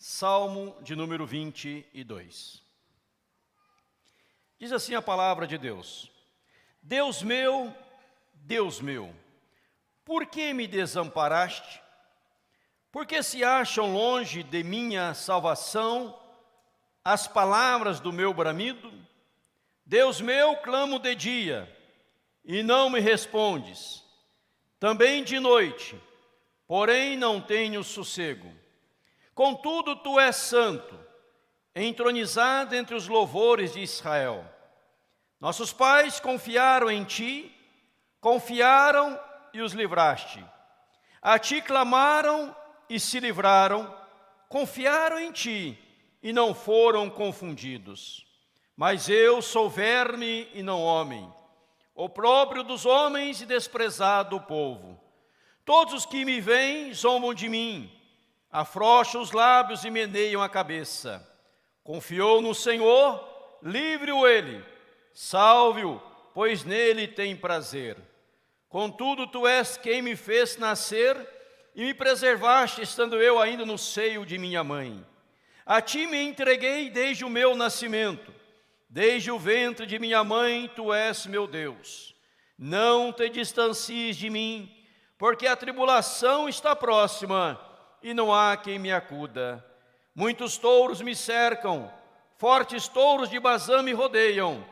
Salmo de número 22. Diz assim a palavra de Deus: Deus meu, por que me desamparaste? Porque se acham longe de minha salvação as palavras do meu bramido? Deus meu, clamo de dia, e não me respondes. Também de noite, porém não tenho sossego. Contudo, tu és santo, entronizado entre os louvores de Israel. Nossos pais confiaram em ti, confiaram e os livraste. A ti clamaram e se livraram, confiaram em ti e não foram confundidos. Mas eu sou verme e não homem, opróbrio dos homens e desprezado do povo. Todos os que me veem zombam de mim, afrouxam os lábios e meneiam a cabeça. Confiou no Senhor, livre-o ele, salve-o, pois nele tem prazer. Contudo, tu és quem me fez nascer e me preservaste, estando eu ainda no seio de minha mãe. A ti me entreguei desde o meu nascimento, desde o ventre de minha mãe, tu és meu Deus. Não te distancies de mim, porque a tribulação está próxima e não há quem me acuda. Muitos touros me cercam, fortes touros de Bazã me rodeiam.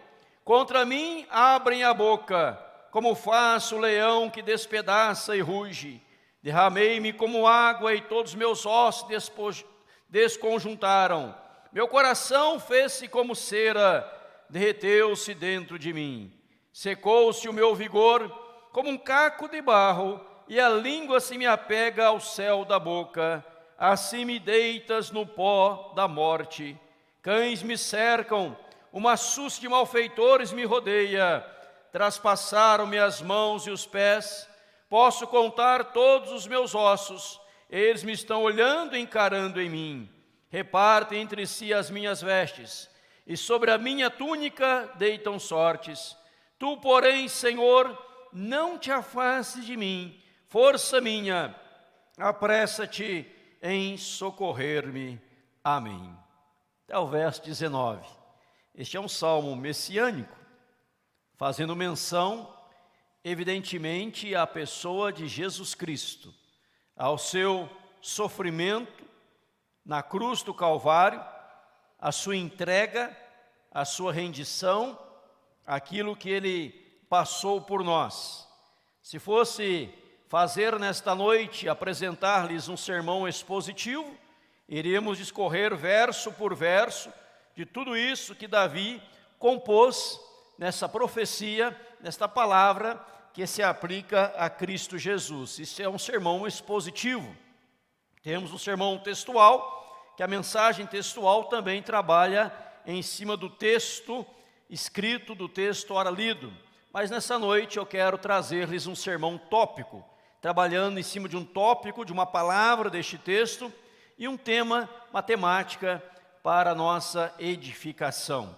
Contra mim abrem a boca, como faz o leão que despedaça e ruge. Derramei-me como água e todos meus ossos desconjuntaram. Meu coração fez-se como cera, derreteu-se dentro de mim. Secou-se o meu vigor como um caco de barro, e a língua se me apega ao céu da boca. Assim me deitas no pó da morte. Cães me cercam, uma suce de malfeitores me rodeia. Traspassaram-me as mãos e os pés. Posso contar todos os meus ossos. Eles me estão olhando e encarando em mim. Repartem entre si as minhas vestes, e sobre a minha túnica deitam sortes. Tu, porém, Senhor, não te afastes de mim. Força minha, apressa-te em socorrer-me. Amém. Até o verso 19. Este é um salmo messiânico, fazendo menção, evidentemente, à pessoa de Jesus Cristo, ao seu sofrimento na cruz do Calvário, a sua entrega, a sua rendição, aquilo que ele passou por nós. Se fosse fazer nesta noite, apresentar-lhes um sermão expositivo, iríamos discorrer verso por verso de tudo isso que Davi compôs nessa profecia, nesta palavra que se aplica a Cristo Jesus. Isso é um sermão expositivo. Temos um sermão textual, que a mensagem textual também trabalha em cima do texto escrito, do texto ora lido. Mas nessa noite eu quero trazer-lhes um sermão tópico, trabalhando em cima de um tópico, de uma palavra deste texto, e um tema, uma temática para a nossa edificação.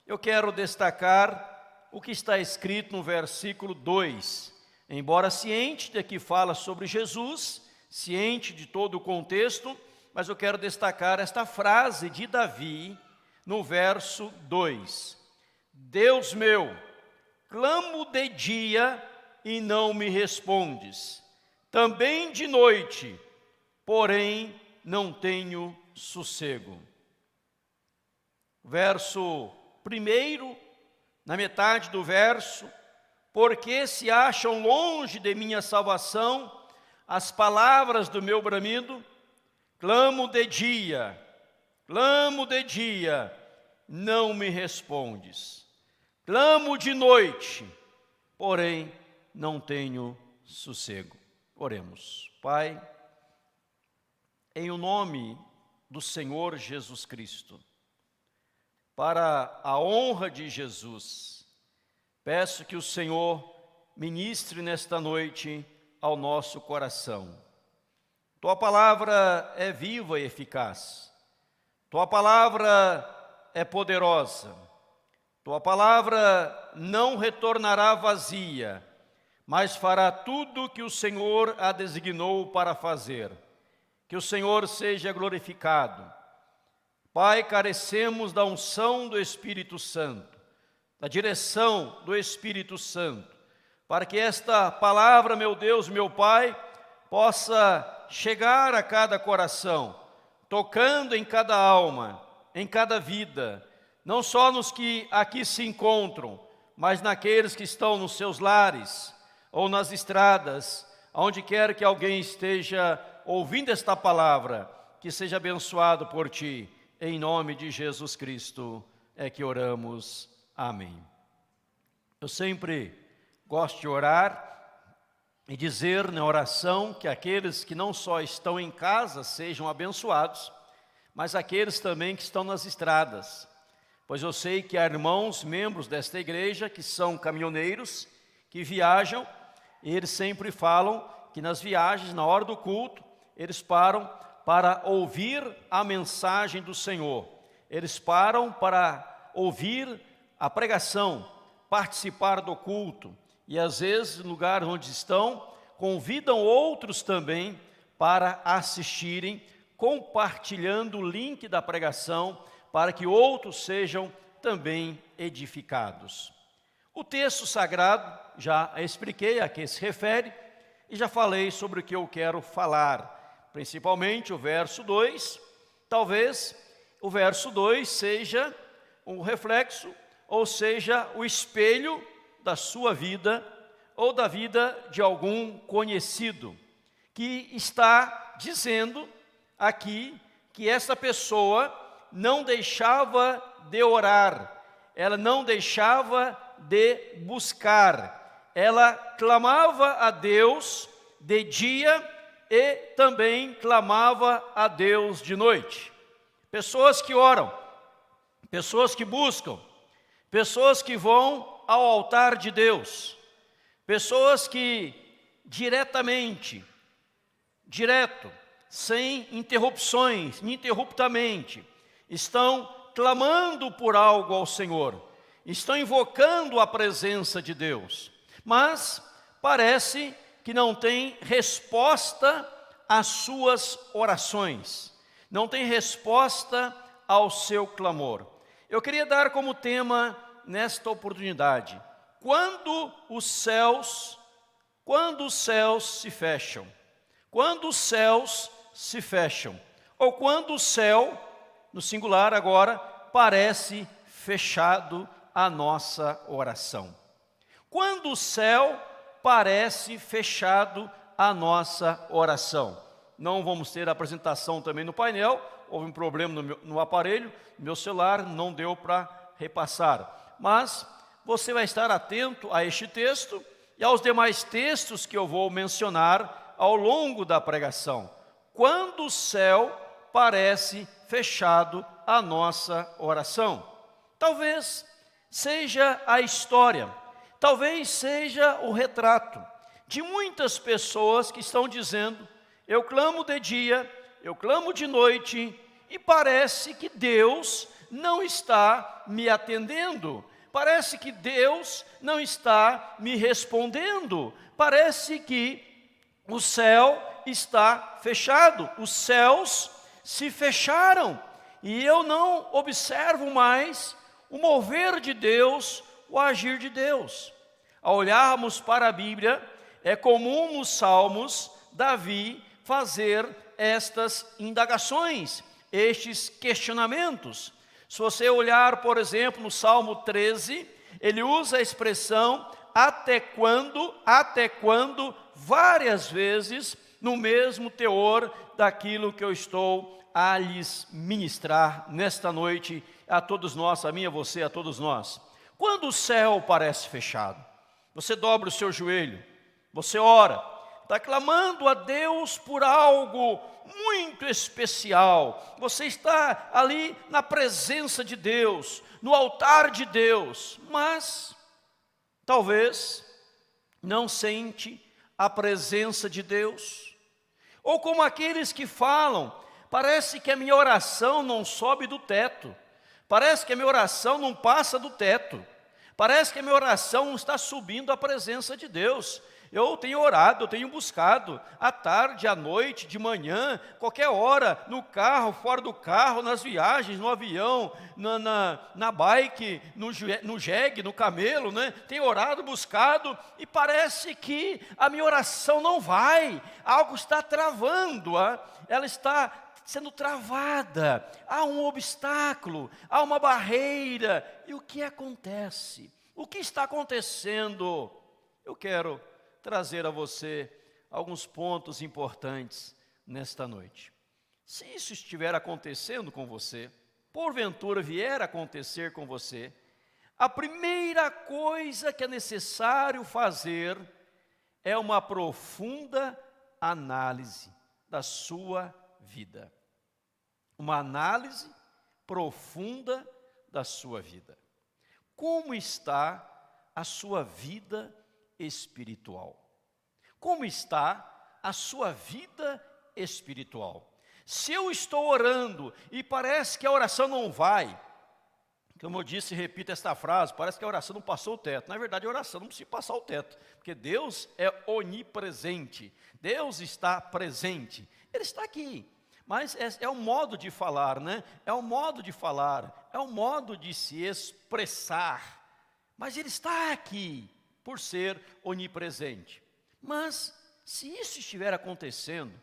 Eu quero destacar o que está escrito no versículo 2. Embora ciente de que fala sobre Jesus, ciente de todo o contexto, mas eu quero destacar esta frase de Davi no verso 2. Deus meu, clamo de dia e não me respondes. Também de noite, porém não tenho sossego. Verso 1, na metade do verso: porque se acham longe de minha salvação as palavras do meu bramido? Clamo de dia, não me respondes. Clamo de noite, porém não tenho sossego. Oremos. Pai, em o nome do Senhor Jesus Cristo, para a honra de Jesus, peço que o Senhor ministre nesta noite ao nosso coração. Tua palavra é viva e eficaz. Tua palavra é poderosa. Tua palavra não retornará vazia, mas fará tudo o que o Senhor a designou para fazer. que o Senhor seja glorificado. Pai, carecemos da unção do Espírito Santo, da direção do Espírito Santo, para que esta palavra, meu Deus, meu Pai, possa chegar a cada coração, tocando em cada alma, em cada vida, não só nos que aqui se encontram, mas naqueles que estão nos seus lares ou nas estradas, onde quer que alguém esteja ouvindo esta palavra, que seja abençoado por Ti. Em nome de Jesus Cristo é que oramos. Amém. Eu sempre gosto de orar e dizer na oração que aqueles que não só estão em casa sejam abençoados, mas aqueles também que estão nas estradas. Pois eu sei que há irmãos, membros desta igreja, que são caminhoneiros, que viajam, e eles sempre falam que nas viagens, na hora do culto, eles param para ouvir a mensagem do Senhor. Eles param para ouvir a pregação, participar do culto. E às vezes, no lugar onde estão, convidam outros também para assistirem, compartilhando o link da pregação, para que outros sejam também edificados. O texto sagrado, já expliquei a que se refere, e já falei sobre o que eu quero falar, principalmente o verso 2. Talvez o verso 2 seja um reflexo, ou seja, o espelho da sua vida, ou da vida de algum conhecido, que está dizendo aqui que essa pessoa não deixava de orar, ela não deixava de buscar, ela clamava a Deus de dia e também clamava a Deus de noite. Pessoas que oram, pessoas que buscam, pessoas que vão ao altar de Deus, pessoas que direto, sem interrupções, ininterruptamente, estão clamando por algo ao Senhor, estão invocando a presença de Deus, mas parece que não tem resposta às suas orações, não tem resposta ao seu clamor. Eu queria dar como tema nesta oportunidade, quando os céus se fecham, quando os céus se fecham, ou quando o céu, no singular agora, parece fechado à nossa oração. Quando o céu parece fechado à nossa oração. Não vamos ter apresentação também no painel, houve um problema no aparelho, meu celular não deu para repassar. Mas você vai estar atento a este texto e aos demais textos que eu vou mencionar ao longo da pregação. Quando o céu parece fechado à nossa oração. Talvez seja a história, talvez seja o retrato de muitas pessoas que estão dizendo: eu clamo de dia, eu clamo de noite, e parece que Deus não está me atendendo, parece que Deus não está me respondendo, parece que o céu está fechado, os céus se fecharam, e eu não observo mais o mover de Deus, o agir de Deus. Ao olharmos para a Bíblia, é comum nos Salmos, Davi fazer estas indagações, estes questionamentos. Se você olhar, por exemplo, no Salmo 13, ele usa a expressão até quando, várias vezes, no mesmo teor daquilo que eu estou a lhes ministrar nesta noite, a todos nós, a mim, a você, a todos nós. Quando o céu parece fechado, você dobra o seu joelho, você ora, está clamando a Deus por algo muito especial, você está ali na presença de Deus, no altar de Deus, mas talvez não sente a presença de Deus, ou como aqueles que falam: parece que a minha oração não sobe do teto, parece que a minha oração não passa do teto, parece que a minha oração não está subindo à presença de Deus. Eu tenho orado, eu tenho buscado, à tarde, à noite, de manhã, qualquer hora, no carro, fora do carro, nas viagens, no avião, na bike, no jegue, no camelo, né? Tenho orado, buscado, e parece que a minha oração não vai, algo está travando, ela está sendo travada, há um obstáculo, há uma barreira. E o que acontece? O que está acontecendo? Eu quero trazer a você alguns pontos importantes nesta noite. Se isso estiver acontecendo com você, porventura vier a acontecer com você, a primeira coisa que é necessário fazer é uma profunda análise da sua vida. Uma análise profunda da sua vida. Como está a sua vida espiritual? Como está a sua vida espiritual? Se eu estou orando e parece que a oração não vai, como eu disse e repito esta frase, parece que a oração não passou o teto. Na verdade, a oração não precisa passar o teto, porque Deus é onipresente, Deus está presente, Ele está aqui. Mas é um modo de falar, né? É um modo de falar, é um modo de se expressar. Mas Ele está aqui, por ser onipresente. Mas, se isso estiver acontecendo,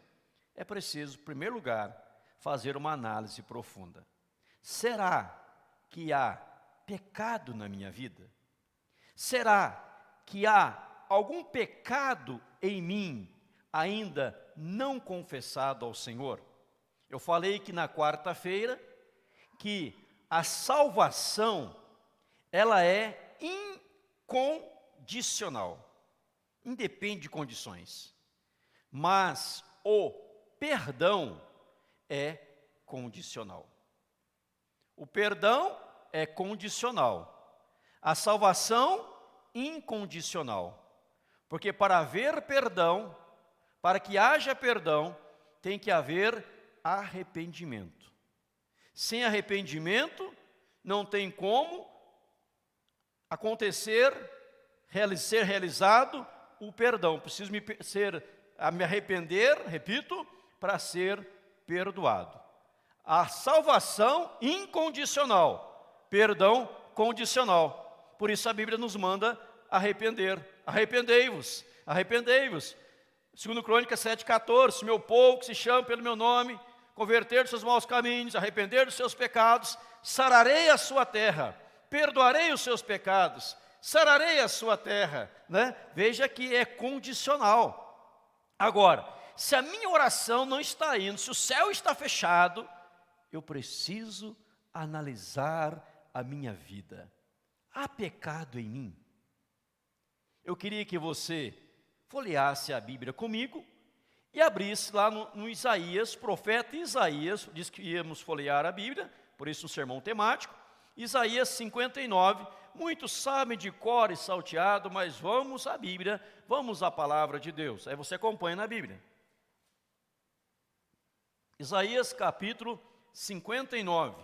é preciso, em primeiro lugar, fazer uma análise profunda. Será que há pecado na minha vida? Será que há algum pecado em mim ainda não confessado ao Senhor? Eu falei que na quarta-feira que a salvação, ela é incondicional, independe de condições. Mas o perdão é condicional. O perdão é condicional. A salvação, incondicional. Porque para haver perdão, para que haja perdão, tem que haver arrependimento. Sem arrependimento, não tem como acontecer, ser realizado o perdão. Preciso me arrepender, repito, para ser perdoado. A salvação incondicional, perdão condicional. Por isso a Bíblia nos manda arrepender. Arrependei-vos, arrependei-vos. 2 Crônicas 7,14, se meu povo que se chama pelo meu nome, converter dos seus maus caminhos, arrepender dos seus pecados, sararei a sua terra, perdoarei os seus pecados, sararei a sua terra, né? Veja que é condicional. Agora, se a minha oração não está indo, se o céu está fechado, eu preciso analisar a minha vida. Há pecado em mim? Eu queria que você folheasse a Bíblia comigo e abrisse lá no Isaías, profeta Isaías, diz que íamos folhear a Bíblia, por isso um sermão temático, Isaías 59, muitos sabem de cor e salteado, mas vamos à Bíblia, vamos à palavra de Deus, aí você acompanha na Bíblia. Isaías capítulo 59,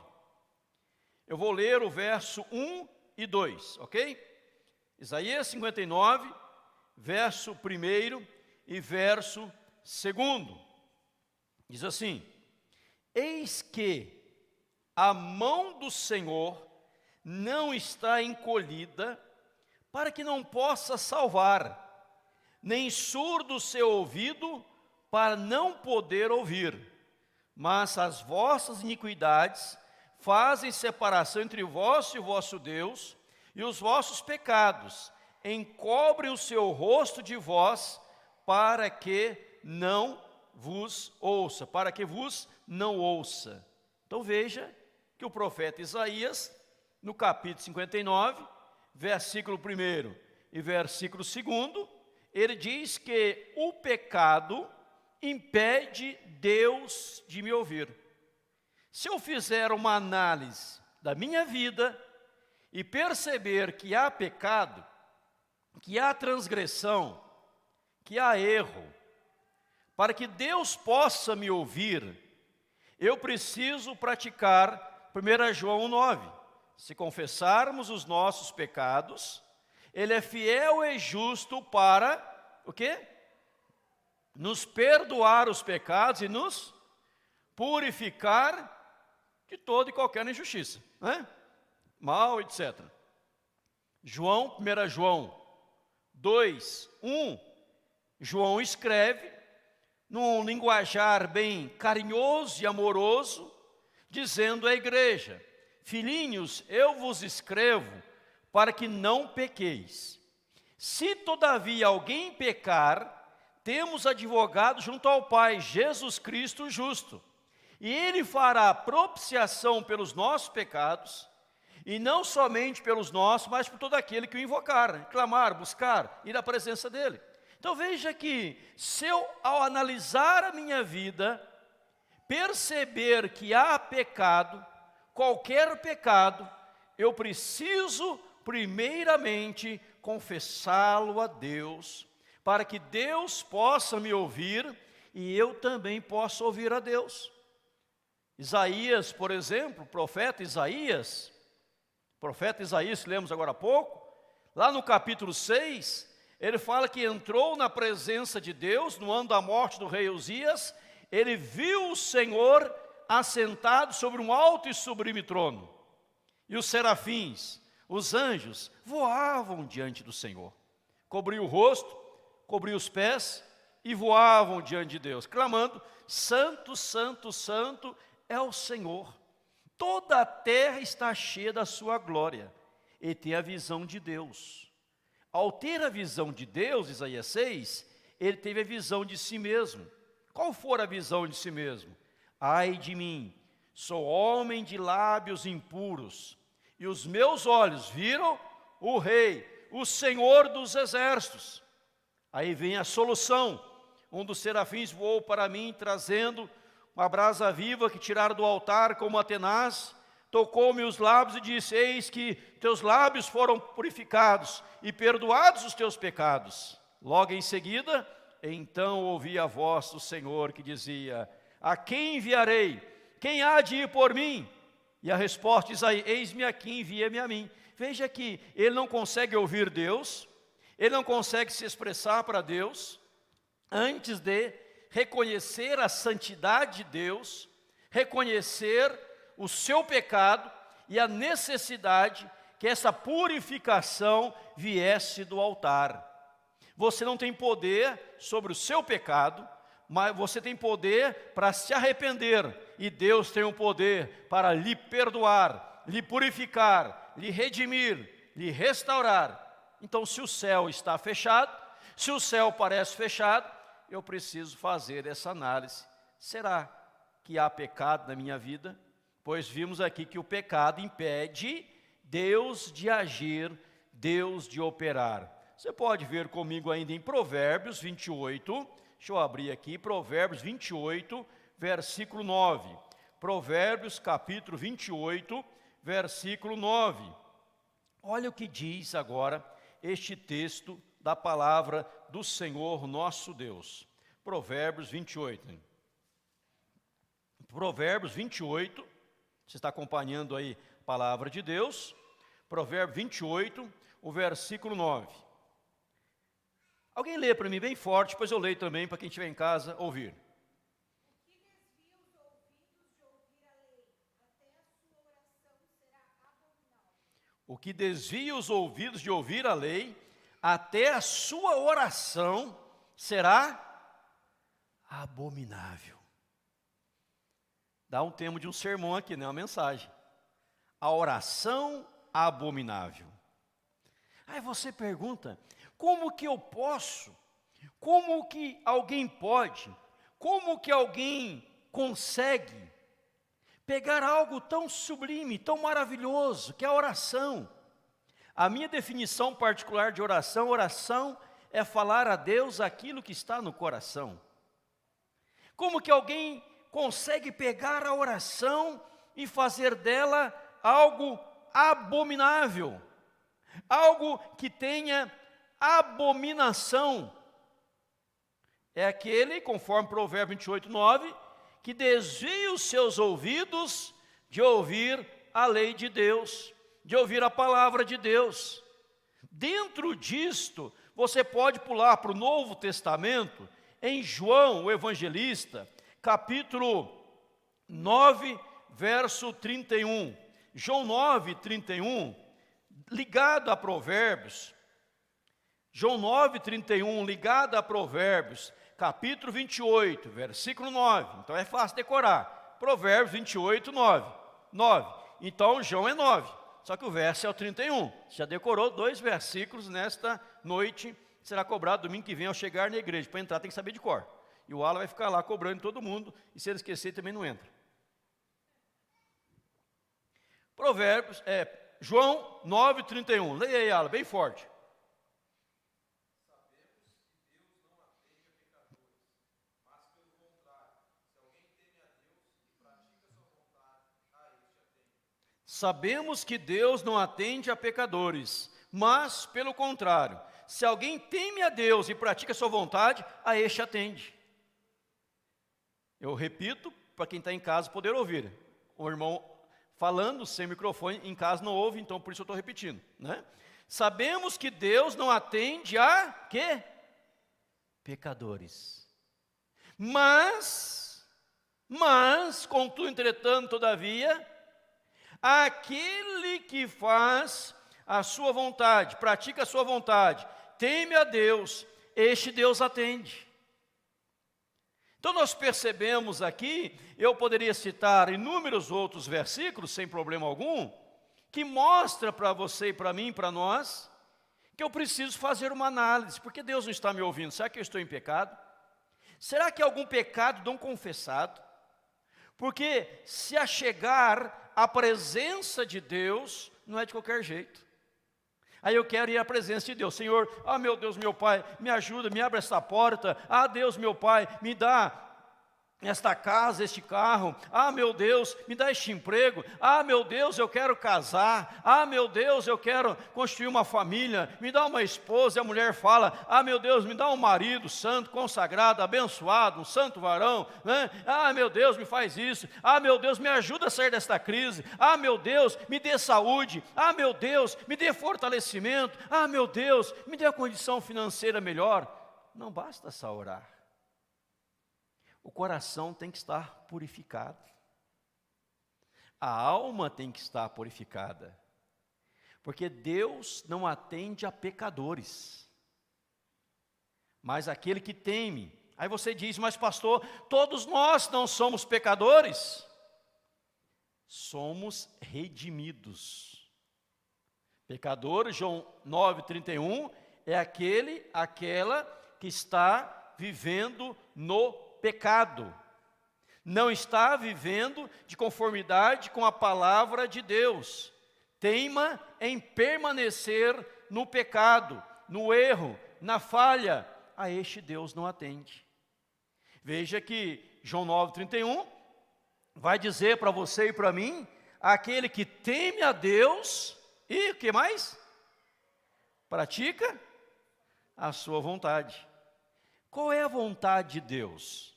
eu vou ler o verso 1 e 2, ok? Isaías 59, verso 1 e verso 2, diz assim: eis que a mão do Senhor não está encolhida, para que não possa salvar, nem surdo o seu ouvido, para não poder ouvir. Mas as vossas iniquidades fazem separação entre vós e o vosso Deus, e os vossos pecados encobrem o seu rosto de vós, para que não vos ouça, para que vos não ouça. Então veja que o profeta Isaías, no capítulo 59, versículo 1 e versículo 2, ele diz que o pecado impede Deus de me ouvir. Se eu fizer uma análise da minha vida e perceber que há pecado, que há transgressão, que há erro, para que Deus possa me ouvir, eu preciso praticar 1 João 9. Se confessarmos os nossos pecados, Ele é fiel e justo para o quê? Nos perdoar os pecados e nos purificar de toda e qualquer injustiça, né? Mal, etc. 1 João 2, 1, João escreve, num linguajar bem carinhoso e amoroso, dizendo à igreja: filhinhos, eu vos escrevo para que não pequeis. Se todavia alguém pecar, temos advogado junto ao Pai, Jesus Cristo justo. E Ele fará propiciação pelos nossos pecados, e não somente pelos nossos, mas por todo aquele que o invocar, clamar, buscar, ir à presença dEle. Então veja que, se eu, ao analisar a minha vida, perceber que há pecado, qualquer pecado, eu preciso primeiramente confessá-lo a Deus, para que Deus possa me ouvir e eu também possa ouvir a Deus. Isaías, por exemplo, profeta Isaías, que lemos agora há pouco, lá no capítulo 6, ele fala que entrou na presença de Deus, no ano da morte do rei Uzias, ele viu o Senhor assentado sobre um alto e sublime trono, e os serafins, os anjos, voavam diante do Senhor, cobriu o rosto, cobriu os pés, e voavam diante de Deus, clamando: santo, santo, santo é o Senhor, toda a terra está cheia da sua glória. E tem a visão de Deus. Ao ter a visão de Deus, Isaías 6, ele teve a visão de si mesmo. Qual for a visão de si mesmo? Ai de mim, sou homem de lábios impuros, e os meus olhos viram o Rei, o Senhor dos exércitos. Aí vem a solução. Um dos serafins voou para mim, trazendo uma brasa viva que tiraram do altar com uma tenaz, tocou-me os lábios e disse: eis que teus lábios foram purificados e perdoados os teus pecados. Logo em seguida, então ouvi a voz do Senhor que dizia: a quem enviarei? Quem há de ir por mim? E a resposta diz aí: eis-me aqui, envia-me a mim. Veja que ele não consegue ouvir Deus, ele não consegue se expressar para Deus, antes de reconhecer a santidade de Deus, reconhecer o seu pecado e a necessidade que essa purificação viesse do altar. Você não tem poder sobre o seu pecado, mas você tem poder para se arrepender, e Deus tem o poder para lhe perdoar, lhe purificar, lhe redimir, lhe restaurar. Então, se o céu está fechado, se o céu parece fechado, eu preciso fazer essa análise. Será que há pecado na minha vida? Pois vimos aqui que o pecado impede Deus de agir, Deus de operar. Você pode ver comigo ainda em Provérbios 28, deixa eu abrir aqui, Provérbios 28, versículo 9. Provérbios capítulo 28, versículo 9. Olha o que diz agora este texto da palavra do Senhor nosso Deus. Provérbios 28. Provérbios 28, você está acompanhando aí a palavra de Deus. Provérbios 28, o versículo 9. Alguém lê para mim bem forte, depois eu leio também para quem estiver em casa ouvir. O que desvia os ouvidos de ouvir a lei, até a sua oração será abominável. Dá um tema de um sermão aqui, né? Uma mensagem. A oração abominável. Aí você pergunta: como que eu posso? Como que alguém pode? Como que alguém consegue pegar algo tão sublime, tão maravilhoso, que é a oração? A minha definição particular de oração, oração é falar a Deus aquilo que está no coração. Como que alguém consegue pegar a oração e fazer dela algo abominável? Algo que tenha abominação. É aquele, conforme Provérbio 28, 9, que desvia os seus ouvidos de ouvir a lei de Deus, de ouvir a palavra de Deus. Dentro disto, você pode pular para o Novo Testamento, em João, o evangelista, capítulo 9, verso 31. João 9, 31, ligado a Provérbios. João 9, 31, ligado a Provérbios, capítulo 28, versículo 9. Então é fácil decorar. Provérbios 28, 9. Então João é 9. Só que o verso é o 31. Já decorou 2 versículos nesta noite. Será cobrado domingo que vem ao chegar na igreja. Para entrar tem que saber de cor. E o Alan vai ficar lá cobrando todo mundo. E se ele esquecer também não entra. Provérbios, João 9, 31. Leia aí, Alan, bem forte. Sabemos que Deus não atende a pecadores, mas, pelo contrário, se alguém teme a Deus e pratica a sua vontade, a este atende. Eu repito, para quem está em casa poder ouvir. O irmão falando sem microfone, em casa não ouve, então por isso eu estou repetindo, né? Sabemos que Deus não atende a quê? Pecadores. Mas, contudo, entretanto, todavia, aquele que faz a sua vontade, pratica a sua vontade, teme a Deus, este Deus atende. Então nós percebemos aqui, eu poderia citar inúmeros outros versículos, sem problema algum, que mostra para você e para mim, para nós, que eu preciso fazer uma análise, porque Deus não está me ouvindo. Será que eu estou em pecado? Será que há algum pecado não confessado? Porque se achegar à presença de Deus, não é de qualquer jeito. Aí eu quero ir à presença de Deus. Senhor, meu Deus, meu Pai, me ajuda, me abre esta porta. Deus, meu Pai, me dá esta casa, este carro. Meu Deus, me dá este emprego. Meu Deus, eu quero casar. Meu Deus, eu quero construir uma família. Me dá uma esposa. E a mulher fala, meu Deus, me dá um marido santo, consagrado, abençoado, um santo varão, né? Meu Deus, me faz isso. Meu Deus, me ajuda a sair desta crise. Meu Deus, me dê saúde. Meu Deus, me dê fortalecimento. Meu Deus, me dê a condição financeira melhor. Não basta só orar. O coração tem que estar purificado. A alma tem que estar purificada. Porque Deus não atende a pecadores, mas aquele que teme. Aí você diz, mas pastor, todos nós não somos pecadores? Somos redimidos. Pecador, João 9,31, é aquela que está vivendo no pecado, não está vivendo de conformidade com a palavra de Deus, teima em permanecer no pecado, no erro, na falha, a este Deus não atende. Veja que João 9,31 vai dizer para você e para mim, aquele que teme a Deus e o que mais? Pratica a sua vontade. Qual é a vontade de Deus?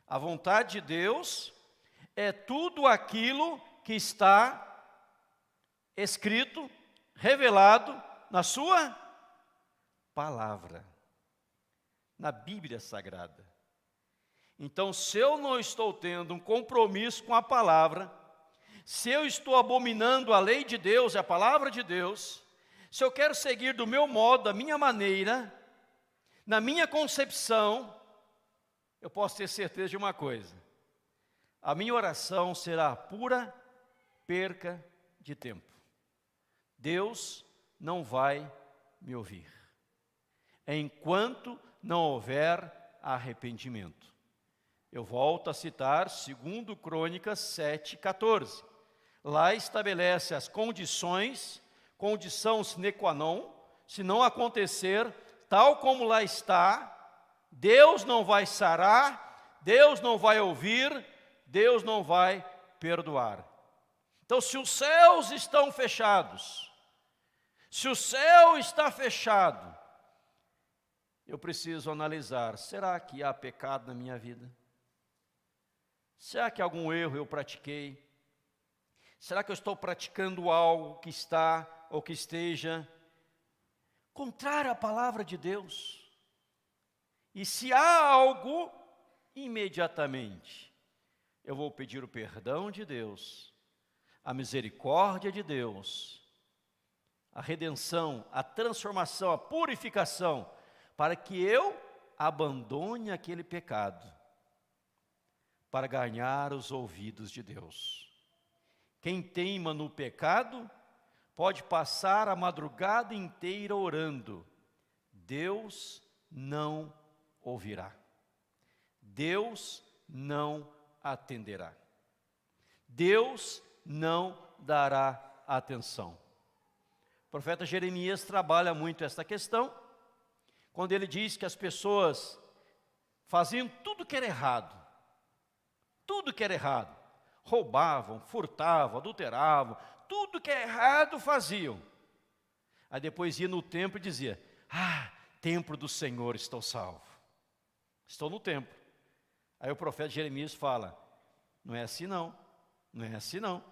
A vontade de Deus é tudo aquilo que está escrito, revelado na sua palavra, na Bíblia Sagrada. Então, se eu não estou tendo um compromisso com a palavra, se eu estou abominando a lei de Deus, a palavra de Deus, se eu quero seguir do meu modo, da minha maneira, na minha concepção, eu posso ter certeza de uma coisa: a minha oração será pura perca de tempo. Deus não vai me ouvir, enquanto não houver arrependimento. Eu volto a citar 2 Crônicas 7,14. Lá estabelece as condições, condição sine qua non, se não acontecer tal como lá está, Deus não vai sarar, Deus não vai ouvir, Deus não vai perdoar. Então, se os céus estão fechados, se o céu está fechado, eu preciso analisar, será que há pecado na minha vida? Será que algum erro eu pratiquei? Será que eu estou praticando algo que está ou que esteja contrário à palavra de Deus. E se há algo, imediatamente eu vou pedir o perdão de Deus, a misericórdia de Deus, a redenção, a transformação, a purificação, para que eu abandone aquele pecado, para ganhar os ouvidos de Deus. Quem teima no pecado, pode passar a madrugada inteira orando, Deus não ouvirá. Deus não atenderá. Deus não dará atenção. O profeta Jeremias trabalha muito esta questão, quando ele diz que as pessoas faziam tudo que era errado. Tudo que era errado. Roubavam, furtavam, adulteravam, tudo que é errado faziam. Aí depois ia no templo e dizia, templo do Senhor, estou salvo. Estou no templo. Aí o profeta Jeremias fala, não é assim não, não é assim não.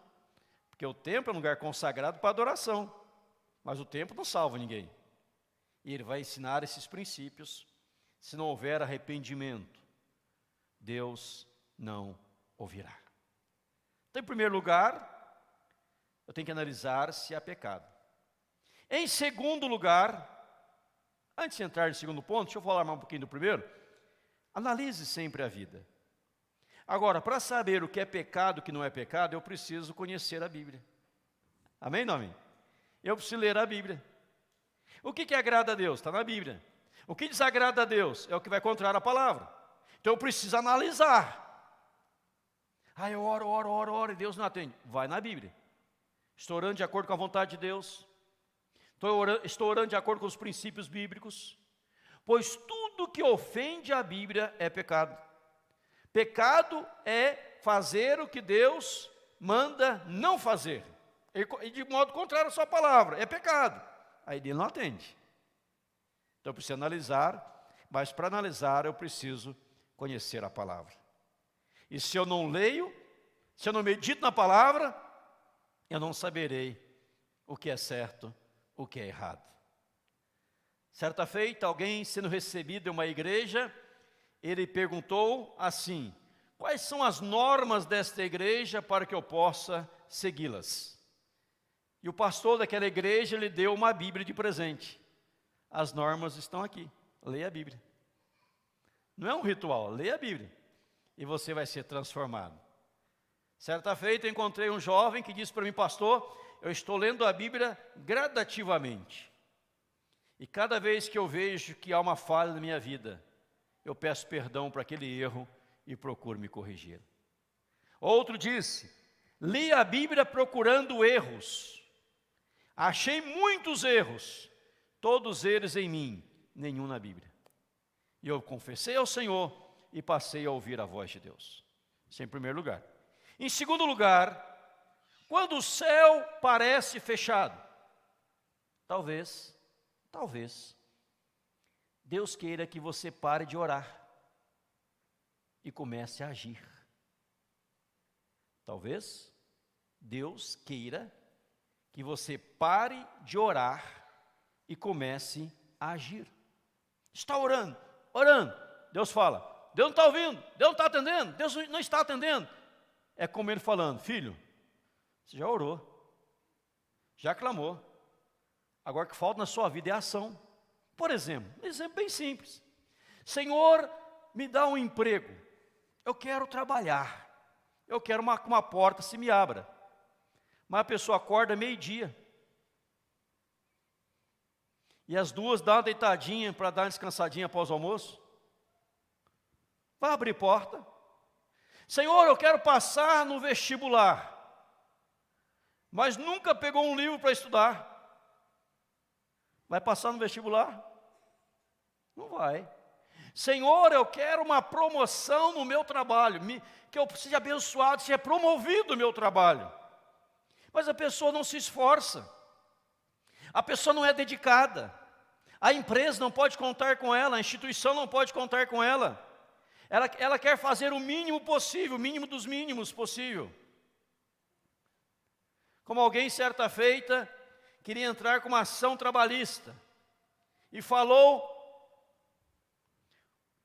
Porque o templo é um lugar consagrado para adoração, mas o templo não salva ninguém. E ele vai ensinar esses princípios. Se não houver arrependimento, Deus não ouvirá. Então, em primeiro lugar, eu tenho que analisar se há pecado. Em segundo lugar, antes de entrar no segundo ponto, deixa eu falar mais um pouquinho do primeiro. Analise sempre a vida. Agora, para saber o que é pecado e o que não é pecado, eu preciso conhecer a Bíblia. Amém, não amém? Eu preciso ler a Bíblia. O que agrada a Deus? Está na Bíblia. O que desagrada a Deus? É o que vai contrário à palavra. Então eu preciso analisar. Eu oro, e Deus não atende. Vai na Bíblia. Estou orando de acordo com a vontade de Deus. Estou orando de acordo com os princípios bíblicos. Pois tudo que ofende a Bíblia é pecado. Pecado é fazer o que Deus manda não fazer. E de modo contrário à sua palavra. É pecado. Aí Ele não atende. Então eu preciso analisar. Mas para analisar eu preciso conhecer a palavra. E se eu não leio, se eu não medito na palavra, eu não saberei o que é certo, o que é errado. Certa feita, alguém sendo recebido em uma igreja, ele perguntou assim, quais são as normas desta igreja para que eu possa segui-las? E o pastor daquela igreja lhe deu uma Bíblia de presente. As normas estão aqui, leia a Bíblia. Não é um ritual, leia a Bíblia. E você vai ser transformado. Certa feita eu encontrei um jovem que disse para mim, pastor, eu estou lendo a Bíblia gradativamente. E cada vez que eu vejo que há uma falha na minha vida, eu peço perdão para aquele erro e procuro me corrigir. Outro disse, li a Bíblia procurando erros. Achei muitos erros, todos eles em mim, nenhum na Bíblia. E eu confessei ao Senhor e passei a ouvir a voz de Deus. Isso é em primeiro lugar. Em segundo lugar, quando o céu parece fechado, talvez, Deus queira que você pare de orar e comece a agir. Talvez Deus queira que você pare de orar e comece a agir. Está orando. Deus fala, Deus não está ouvindo, Deus não está atendendo, Deus não está atendendo. É como Ele falando, filho, você já orou, já clamou, agora o que falta na sua vida é ação. Por exemplo, um exemplo bem simples. Senhor, me dá um emprego, eu quero trabalhar, eu quero uma porta se me abra. Mas a pessoa acorda meio-dia, e as duas dão uma deitadinha para dar uma descansadinha após o almoço. Vai abrir porta. Senhor, eu quero passar no vestibular, mas nunca pegou um livro para estudar. Vai passar no vestibular? Não vai. Senhor, eu quero uma promoção no meu trabalho, que eu seja abençoado, seja promovido no meu trabalho. Mas a pessoa não se esforça, a pessoa não é dedicada, a empresa não pode contar com ela, a instituição não pode contar com ela. Ela quer fazer o mínimo possível, o mínimo dos mínimos possível. Como alguém certa feita queria entrar com uma ação trabalhista. e falou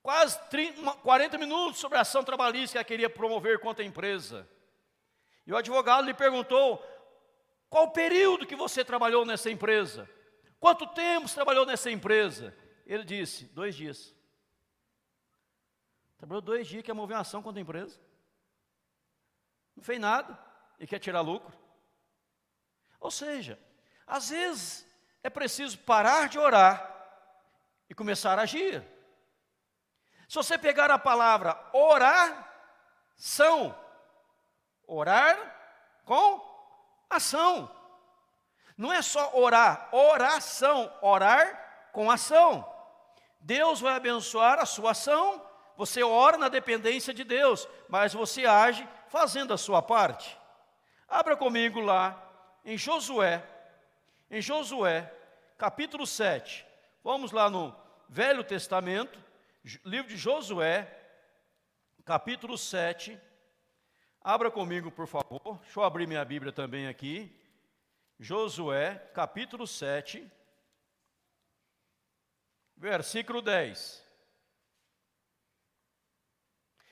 quase 40 minutos sobre a ação trabalhista que ela queria promover contra a empresa. E o advogado lhe perguntou: qual o período que você trabalhou nessa empresa? Quanto tempo você trabalhou nessa empresa? Ele disse: 2 dias. Trabalhou 2 dias, quer mover uma ação contra a empresa. Não fez nada e quer tirar lucro. Ou seja, às vezes é preciso parar de orar e começar a agir. Se você pegar a palavra oração, orar com ação. Não é só orar, oração, orar com ação. Deus vai abençoar a sua ação, você ora na dependência de Deus, mas você age fazendo a sua parte. Abra comigo lá em Josué, capítulo 7. Vamos lá no Velho Testamento, livro de Josué, capítulo 7. Abra comigo, por favor. Deixa eu abrir minha Bíblia também aqui. Josué, capítulo 7, versículo 10.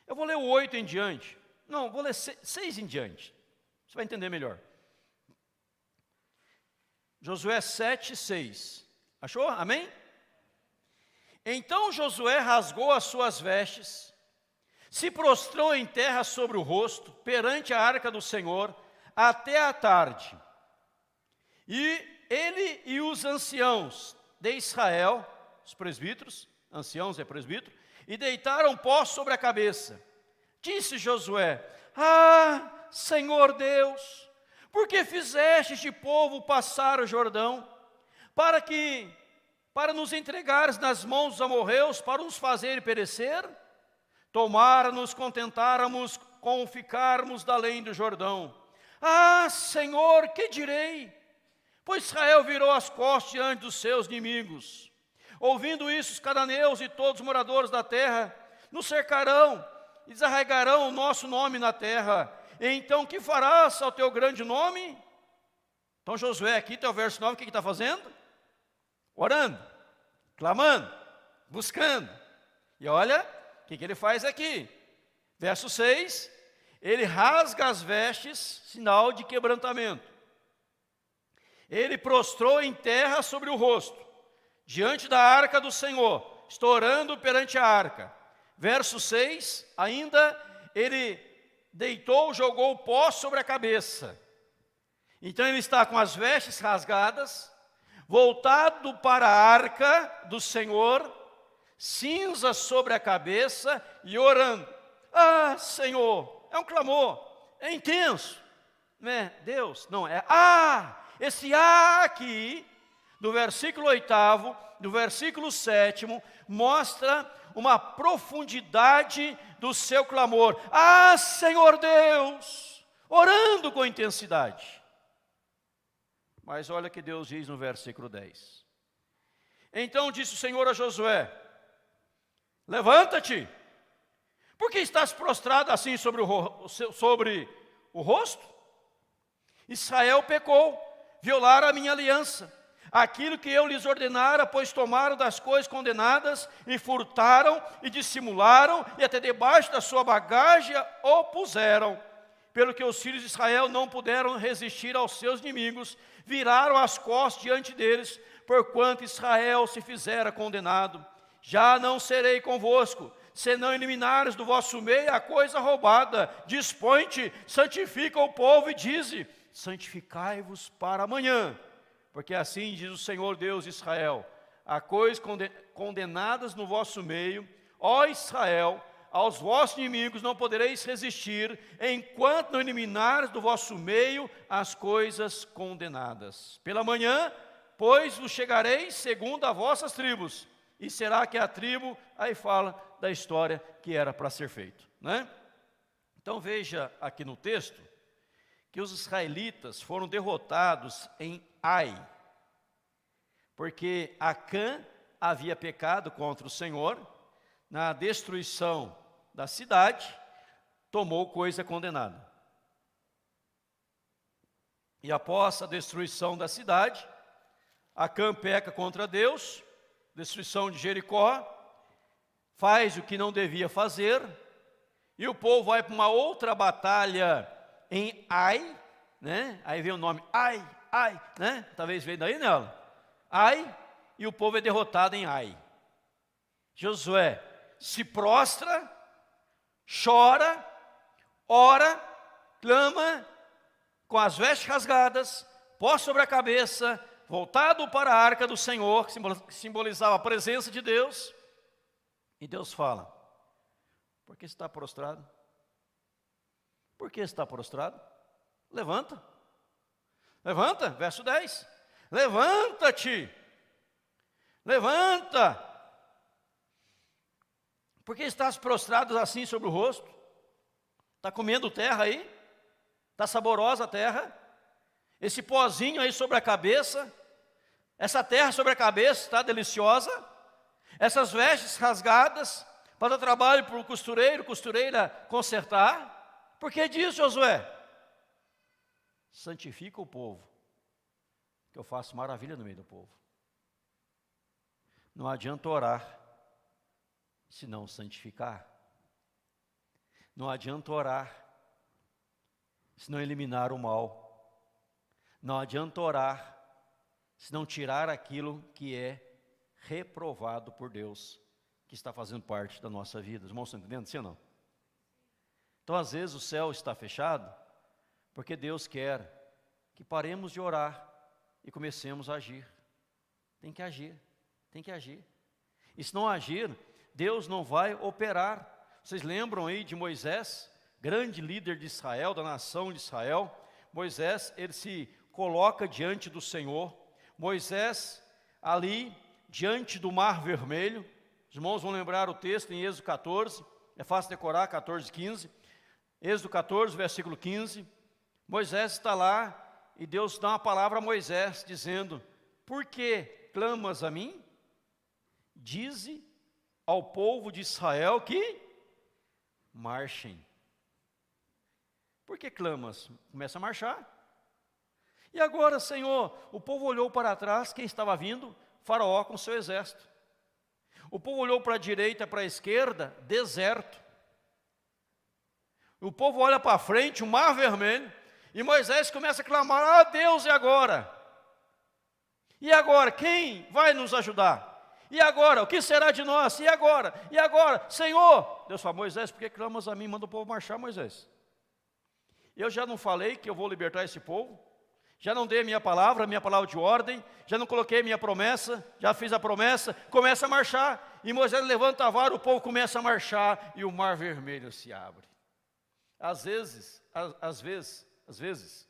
Eu vou ler o 8 em diante. Não, vou ler 6 em diante. Você vai entender melhor. Josué 7, 6. Achou? Amém? Então Josué rasgou as suas vestes, se prostrou em terra sobre o rosto, perante a arca do Senhor, até a tarde. E ele e os anciãos de Israel, os presbíteros, anciãos é presbítero, e deitaram pó sobre a cabeça. Disse Josué: ah, Senhor Deus, por que fizeste este povo passar o Jordão, para nos entregares nas mãos dos amorreus, para nos fazer perecer? Tomara nos contentáramos com ficarmos da além do Jordão. Ah, Senhor, que direi? Pois Israel virou as costas diante dos seus inimigos. Ouvindo isso, os cananeus e todos os moradores da terra nos cercarão e desarraigarão o nosso nome na terra. E então, que farás ao teu grande nome? Então Josué aqui, tem o verso 9, o que está fazendo? Orando, clamando, buscando. E olha, o que ele faz aqui? Verso 6, ele rasga as vestes, sinal de quebrantamento. Ele prostrou em terra sobre o rosto, diante da arca do Senhor, estourando perante a arca. Verso 6, ainda ele deitou, jogou o pó sobre a cabeça. Então ele está com as vestes rasgadas, voltado para a arca do Senhor, cinza sobre a cabeça e orando. Ah, Senhor, é um clamor, é intenso, não é Deus, não, é esse aqui, do versículo 8º, do versículo 7º, mostra uma profundidade do seu clamor. Ah, Senhor Deus, orando com intensidade. Mas olha o que Deus diz no versículo 10. Então disse o Senhor a Josué: levanta-te, por que estás prostrado assim sobre o rosto? Israel pecou, violaram a minha aliança, aquilo que eu lhes ordenara, pois tomaram das coisas condenadas, e furtaram, e dissimularam, e até debaixo da sua bagagem o puseram. Pelo que os filhos de Israel não puderam resistir aos seus inimigos, viraram as costas diante deles, porquanto Israel se fizera condenado. Já não serei convosco, se não eliminares do vosso meio a coisa roubada. Dispõe-te, santifica o povo e dize: santificai-vos para amanhã, porque assim diz o Senhor Deus de Israel: há coisas condenadas no vosso meio, ó Israel, aos vossos inimigos não podereis resistir, enquanto não eliminares do vosso meio as coisas condenadas. Pela manhã, pois, vos chegareis segundo as vossas tribos, e será que a tribo, aí fala da história que era para ser feito, né? Então veja aqui no texto, que os israelitas foram derrotados em Ai, porque Acã havia pecado contra o Senhor, na destruição da cidade, tomou coisa condenada. E após a destruição da cidade, Acã peca contra Deus, destruição de Jericó, faz o que não devia fazer, e o povo vai para uma outra batalha em Ai, né? Aí vem o nome Ai, né? Talvez veio daí nela. Ai, e o povo é derrotado em Ai. Josué se prostra, chora, ora, clama, com as vestes rasgadas, pó sobre a cabeça, voltado para a arca do Senhor, que simbolizava a presença de Deus. E Deus fala: por que está prostrado? Por que está prostrado? Levanta. Levanta, verso 10. Levanta-te. Levanta. Por que estás prostrado assim sobre o rosto? Está comendo terra aí? Está saborosa a terra? Esse pozinho aí sobre a cabeça? Essa terra sobre a cabeça está deliciosa? Essas vestes rasgadas para dar trabalho para o costureiro, costureira consertar? Por que diz Josué? Santifica o povo, que eu faço maravilha no meio do povo. Não adianta orar se não santificar. Não adianta orar se não eliminar o mal. Não adianta orar se não tirar aquilo que é reprovado por Deus, que está fazendo parte da nossa vida. Os irmãos estão entendendo, sim ou não? Então, às vezes, o céu está fechado, porque Deus quer que paremos de orar e comecemos a agir. Tem que agir, tem que agir. E se não agir, Deus não vai operar. Vocês lembram aí de Moisés, grande líder de Israel, da nação de Israel? Moisés, ele se coloca diante do Senhor. Moisés, ali, diante do Mar Vermelho. Os irmãos vão lembrar o texto em Êxodo 14, é fácil decorar, 14, 15. Êxodo 14, versículo 15. Moisés está lá e Deus dá uma palavra a Moisés, dizendo: por que clamas a mim? Dize ao povo de Israel que marchem. Por que clamas? Começa a marchar. E agora, Senhor, o povo olhou para trás, quem estava vindo? Faraó com seu exército. O povo olhou para a direita, para a esquerda, deserto. O povo olha para frente, o Mar Vermelho, e Moisés começa a clamar: ah, Deus, e agora? E agora, quem vai nos ajudar? E agora, o que será de nós? E agora? E agora? Senhor! Deus fala: Moisés, por que clamas a mim? Manda o povo marchar, Moisés. Eu já não falei que eu vou libertar esse povo? Já não dei a minha palavra de ordem? Já não coloquei a minha promessa? Já fiz a promessa? Começa a marchar. E Moisés levanta a vara, o povo começa a marchar e o Mar Vermelho se abre. Às vezes,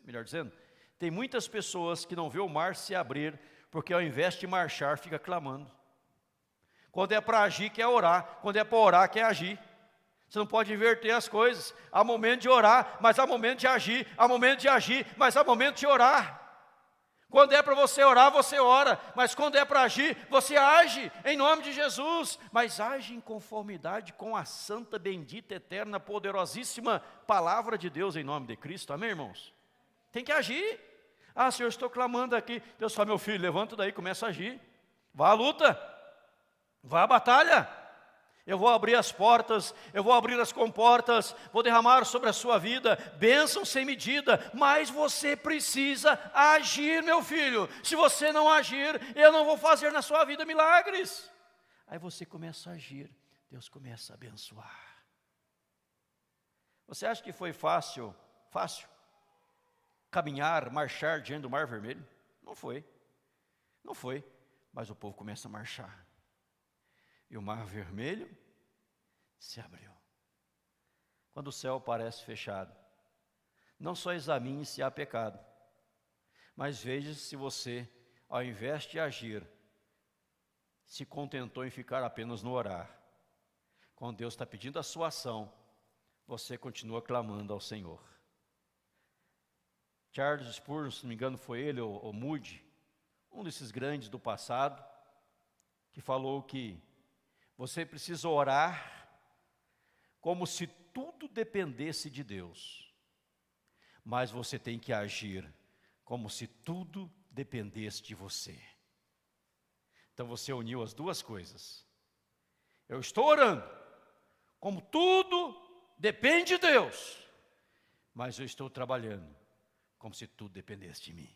melhor dizendo, tem muitas pessoas que não vê o mar se abrir, porque ao invés de marchar, fica clamando. Quando é para agir, quer orar. Quando é para orar, quer agir. Você não pode inverter as coisas. Há momento de orar, mas há momento de agir. Há momento de agir, mas há momento de orar. Quando é para você orar, você ora. Mas quando é para agir, você age em nome de Jesus. Mas age em conformidade com a santa, bendita, eterna, poderosíssima palavra de Deus em nome de Cristo. Amém, irmãos? Tem que agir. Ah, Senhor, estou clamando aqui. Deus fala: meu filho, levanta daí, começa a agir. Vá à luta. Vá à batalha. Eu vou abrir as portas, eu vou abrir as comportas, vou derramar sobre a sua vida bênção sem medida, mas você precisa agir, meu filho. Se você não agir, eu não vou fazer na sua vida milagres. Aí você começa a agir, Deus começa a abençoar. Você acha que foi fácil caminhar, marchar diante do Mar Vermelho? Não foi, mas o povo começa a marchar. E o Mar Vermelho se abriu. Quando o céu parece fechado, não só examine se há pecado, mas veja se você, ao invés de agir, se contentou em ficar apenas no orar. Quando Deus está pedindo a sua ação, você continua clamando ao Senhor. Charles Spurgeon, se não me engano foi ele, ou Moody, um desses grandes do passado, que falou que você precisa orar como se tudo dependesse de Deus, mas você tem que agir como se tudo dependesse de você. Então você uniu as duas coisas. Eu estou orando, como tudo depende de Deus, mas eu estou trabalhando, como se tudo dependesse de mim.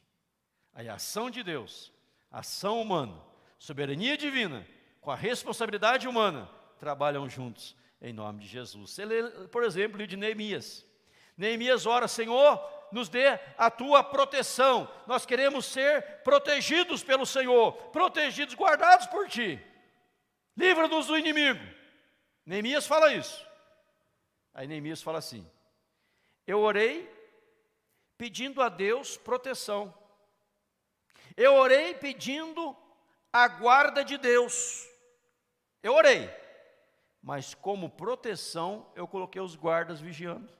Aí a ação de Deus, a ação humana, soberania divina, com a responsabilidade humana, trabalham juntos em nome de Jesus. Você lê, por exemplo, o livro de Neemias. Neemias ora: Senhor, nos dê a tua proteção. Nós queremos ser protegidos pelo Senhor, protegidos, guardados por ti. Livra-nos do inimigo. Neemias fala isso. Aí Neemias fala assim: eu orei pedindo a Deus proteção. Eu orei pedindo a guarda de Deus. Eu orei, mas como proteção eu coloquei os guardas vigiando.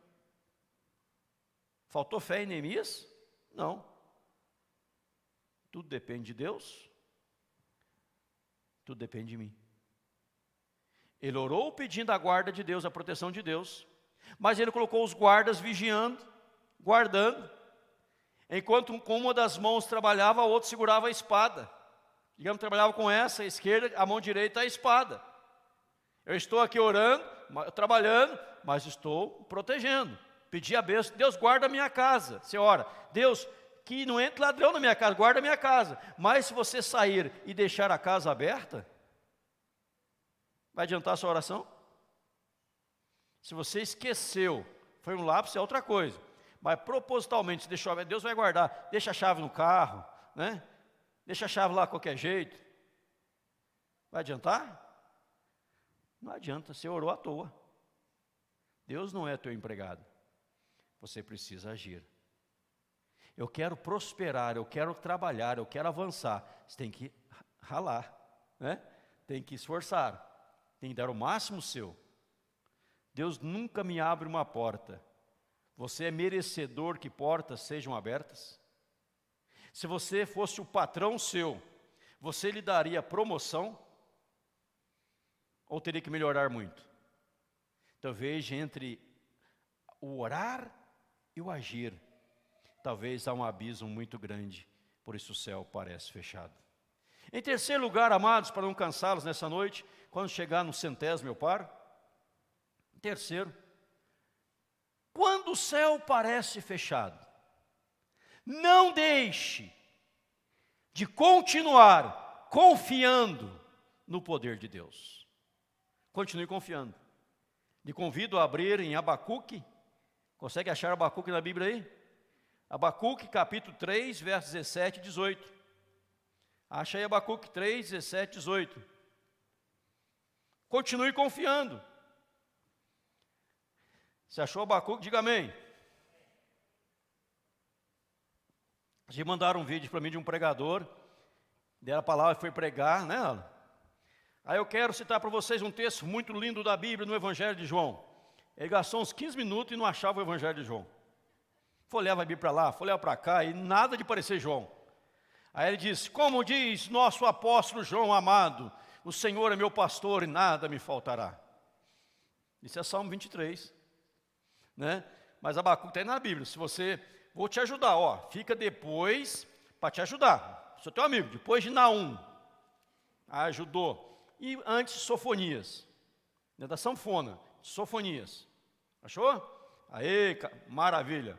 Faltou fé em Neemias? Não. Tudo depende de Deus. Tudo depende de mim. Ele orou pedindo a guarda de Deus, a proteção de Deus, mas ele colocou os guardas vigiando, guardando. Enquanto com uma das mãos trabalhava, a outra segurava a espada. Digamos, trabalhava com essa, a esquerda, a mão direita, a espada. Eu estou aqui orando, trabalhando, mas estou protegendo. Pedi a bênção: Deus, guarda a minha casa. Você ora: Deus, que não entre ladrão na minha casa, guarda a minha casa. Mas se você sair e deixar a casa aberta, vai adiantar a sua oração? Se você esqueceu, foi um lapso, é outra coisa. Mas propositalmente, se deixou aberto, Deus vai guardar. Deixa a chave no carro, né? Deixa a chave lá de qualquer jeito. Vai adiantar? Não adianta, você orou à toa. Deus não é teu empregado. Você precisa agir. Eu quero prosperar, eu quero trabalhar, eu quero avançar. Você tem que ralar, né? Tem que esforçar, tem que dar o máximo seu. Deus nunca me abre uma porta. Você é merecedor que portas sejam abertas? Se você fosse o patrão seu, você lhe daria promoção? Ou teria que melhorar muito? Então veja, entre o orar e o agir, talvez há um abismo muito grande, por isso o céu parece fechado. Em terceiro lugar, amados, para não cansá-los nessa noite, quando chegar no 100º eu paro. Terceiro, quando o céu parece fechado, não deixe de continuar confiando no poder de Deus. Continue confiando. Lhe convido a abrir em Abacuque. Consegue achar Abacuque na Bíblia aí? Abacuque capítulo 3, versos 17 e 18. Acha aí Abacuque 3, 17 e 18. Continue confiando. Se achou Abacuque, diga amém. Já mandaram um vídeo para mim de um pregador, deram a palavra e foi pregar, né? Aí eu quero citar para vocês um texto muito lindo da Bíblia, no Evangelho de João. Ele gastou uns 15 minutos e não achava o Evangelho de João. Folheava a Bíblia para lá, folheava para cá, e nada de parecer João. Aí ele disse: como diz nosso apóstolo João amado, o Senhor é meu pastor e nada me faltará. Isso é Salmo 23, né? Mas Abacuque está aí na Bíblia. Se você, vou te ajudar, ó, fica depois para te ajudar. Sou teu amigo, depois de Naum, ajudou. E antes Sofonias, né, da sanfona, Sofonias. Achou? Aê, maravilha.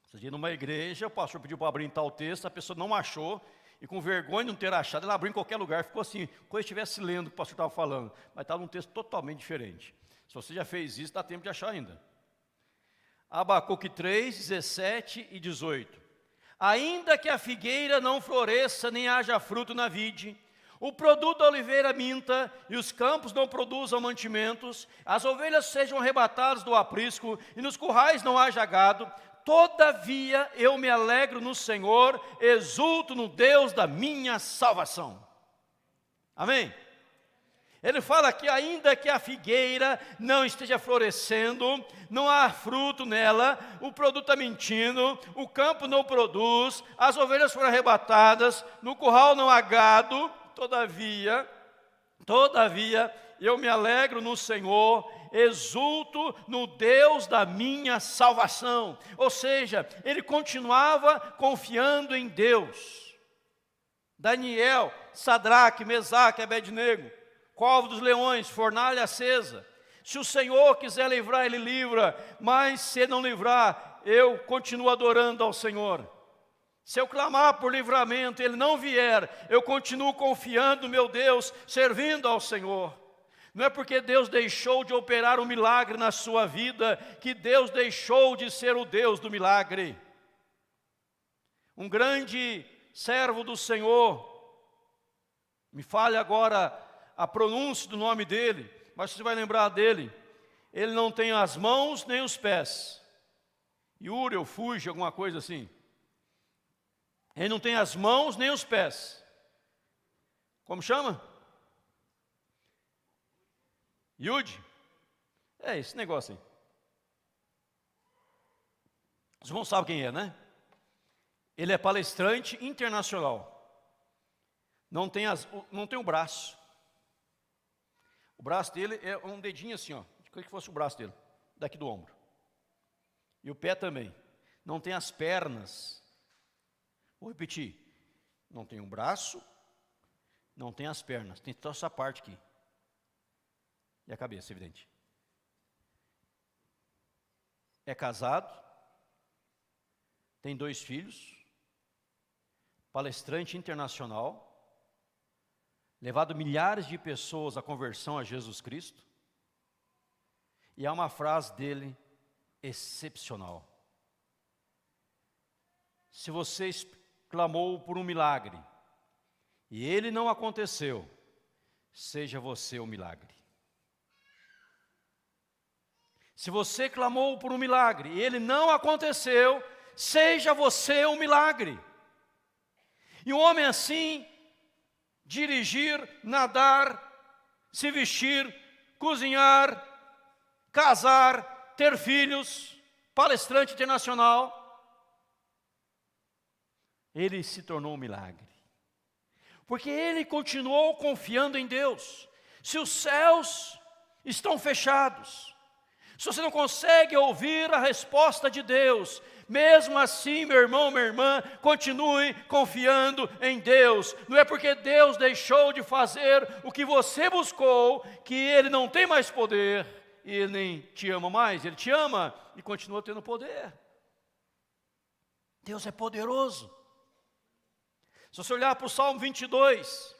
Esse dia numa igreja, o pastor pediu para abrir em tal texto, a pessoa não achou, e com vergonha de não ter achado, ela abriu em qualquer lugar, ficou assim, como se estivesse lendo o que o pastor estava falando, mas estava num texto totalmente diferente. Se você já fez isso, dá tempo de achar ainda. Abacuque 3, 17 e 18. Ainda que a figueira não floresça, nem haja fruto na vide, o produto da oliveira minta, e os campos não produzam mantimentos, as ovelhas sejam arrebatadas do aprisco, e nos currais não haja gado, todavia eu me alegro no Senhor, exulto no Deus da minha salvação. Amém? Ele fala que ainda que a figueira não esteja florescendo, não há fruto nela, o produto está mentindo, o campo não produz, as ovelhas foram arrebatadas, no curral não há gado, todavia, eu me alegro no Senhor, exulto no Deus da minha salvação. Ou seja, ele continuava confiando em Deus. Daniel, Sadraque, Mesaque, Abednego, cova dos leões, fornalha acesa. Se o Senhor quiser livrar, Ele livra, mas se não livrar, eu continuo adorando ao Senhor. Se eu clamar por livramento, Ele não vier, eu continuo confiando no meu Deus, servindo ao Senhor. Não é porque Deus deixou de operar um milagre na sua vida, que Deus deixou de ser o Deus do milagre. Um grande servo do Senhor, me fale agora a pronúncia do nome dele, mas você vai lembrar dele. Ele não tem as mãos nem os pés. Yuri ou Fuji, alguma coisa assim. Ele não tem as mãos nem os pés. Como chama? Yudi? É esse negócio aí. Os irmãos sabem quem é, né? Ele é palestrante internacional. Não tem o braço. O braço dele é um dedinho assim, ó. Queria que fosse o braço dele, daqui do ombro. E o pé também. Não tem as pernas. Vou repetir. Não tem um braço, não tem as pernas. Tem toda essa parte aqui. E a cabeça, evidente. É casado. Tem 2 filhos. Palestrante internacional. Levado milhares de pessoas à conversão a Jesus Cristo. E há uma frase dele excepcional. Se você clamou por um milagre e ele não aconteceu, seja você o milagre. Se você clamou por um milagre e ele não aconteceu, seja você o milagre. E um homem assim, dirigir, nadar, se vestir, cozinhar, casar, ter filhos, palestrante internacional, ele se tornou um milagre. Porque ele continuou confiando em Deus. Se os céus estão fechados, se você não consegue ouvir a resposta de Deus, mesmo assim, meu irmão, minha irmã, continue confiando em Deus. Não é porque Deus deixou de fazer o que você buscou, que Ele não tem mais poder, e Ele nem te ama mais. Ele te ama e continua tendo poder. Deus é poderoso. Se você olhar para o Salmo 22,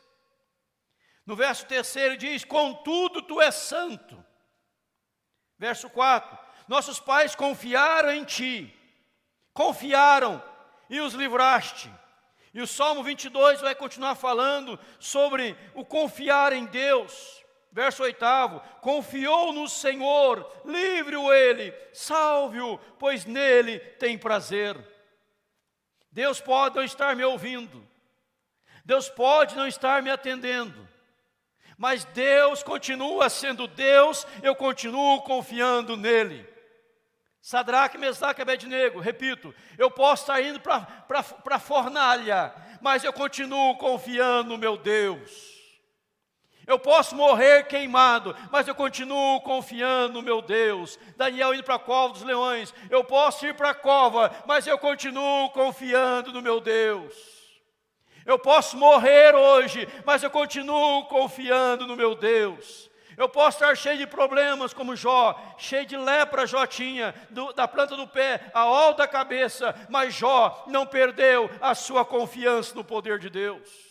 no verso 3 ele diz: contudo tu és santo. Verso 4, nossos pais confiaram em ti, confiaram e os livraste. E o Salmo 22 vai continuar falando sobre o confiar em Deus. Verso 8, confiou no Senhor, livre-o ele, salve-o, pois nele tem prazer. Deus pode não estar me ouvindo, Deus pode não estar me atendendo, mas Deus continua sendo Deus, eu continuo confiando nele. Sadraque, Mesaque e Abednego, repito, eu posso estar indo para a fornalha, mas eu continuo confiando no meu Deus. Eu posso morrer queimado, mas eu continuo confiando no meu Deus. Daniel indo para a cova dos leões, eu posso ir para a cova, mas eu continuo confiando no meu Deus. Eu posso morrer hoje, mas eu continuo confiando no meu Deus. Eu posso estar cheio de problemas como Jó, cheio de lepra Jó tinha, da planta do pé, a ol da cabeça, mas Jó não perdeu a sua confiança no poder de Deus.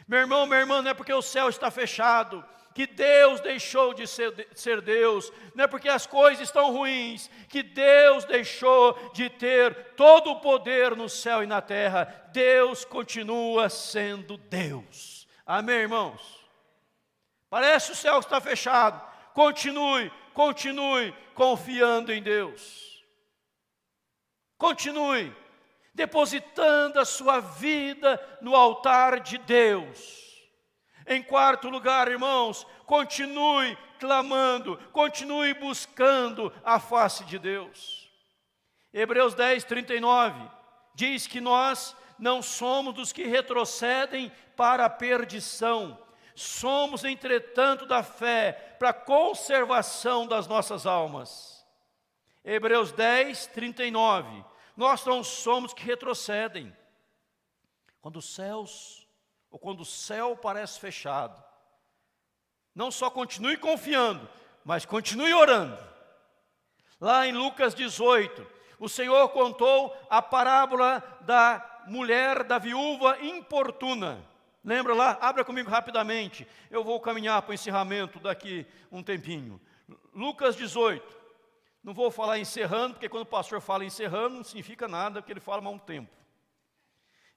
Meu irmão, minha irmã, não é porque o céu está fechado que Deus deixou de ser Deus, não é porque as coisas estão ruins que Deus deixou de ter todo o poder no céu e na terra. Deus continua sendo Deus. Amém, irmãos? Parece o céu que está fechado. Continue confiando em Deus. Continue depositando a sua vida no altar de Deus. Em quarto lugar, irmãos, continue clamando, continue buscando a face de Deus. Hebreus 10, 39, diz que nós não somos dos que retrocedem para a perdição, somos, entretanto, da fé para a conservação das nossas almas. Hebreus 10, 39, nós não somos que retrocedem. Quando os céus ou quando o céu parece fechado, não só continue confiando, mas continue orando. Lá em Lucas 18, o Senhor contou a parábola da mulher, da viúva importuna. Lembra lá? Abra comigo rapidamente. Eu vou caminhar para o encerramento daqui um tempinho. Lucas 18. Não vou falar encerrando, porque quando o pastor fala encerrando, não significa nada, porque ele fala mais um tempo.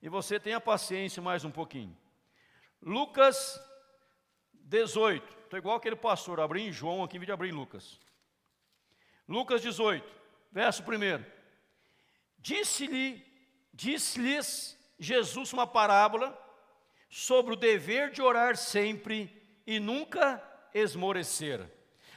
E você tenha paciência mais um pouquinho. Lucas 18. Estou igual aquele pastor, abri em João aqui, em vez de abrir em Lucas. Lucas 18, verso 1. Disse-lhes Jesus uma parábola sobre o dever de orar sempre e nunca esmorecer.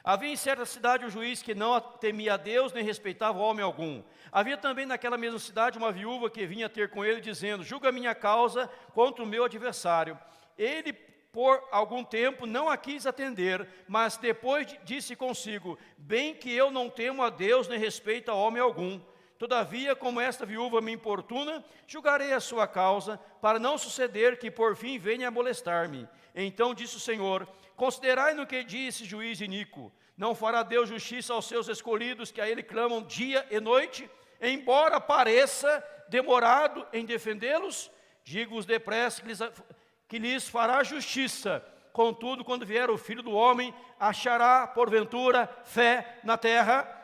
Havia em certa cidade um juiz que não temia a Deus, nem respeitava homem algum. Havia também naquela mesma cidade uma viúva que vinha ter com ele, dizendo: julga a minha causa contra o meu adversário. Ele, por algum tempo, não a quis atender, mas depois disse consigo: bem que eu não temo a Deus, nem respeito a homem algum. Todavia, como esta viúva me importuna, julgarei a sua causa, para não suceder que por fim venha a molestar-me. Então disse o Senhor: considerai no que disse juiz iníquo. Não fará Deus justiça aos seus escolhidos, que a Ele clamam dia e noite? Embora pareça demorado em defendê-los, digo-vos depressa que lhes fará justiça. Contudo, quando vier o Filho do Homem, achará, porventura, fé na terra?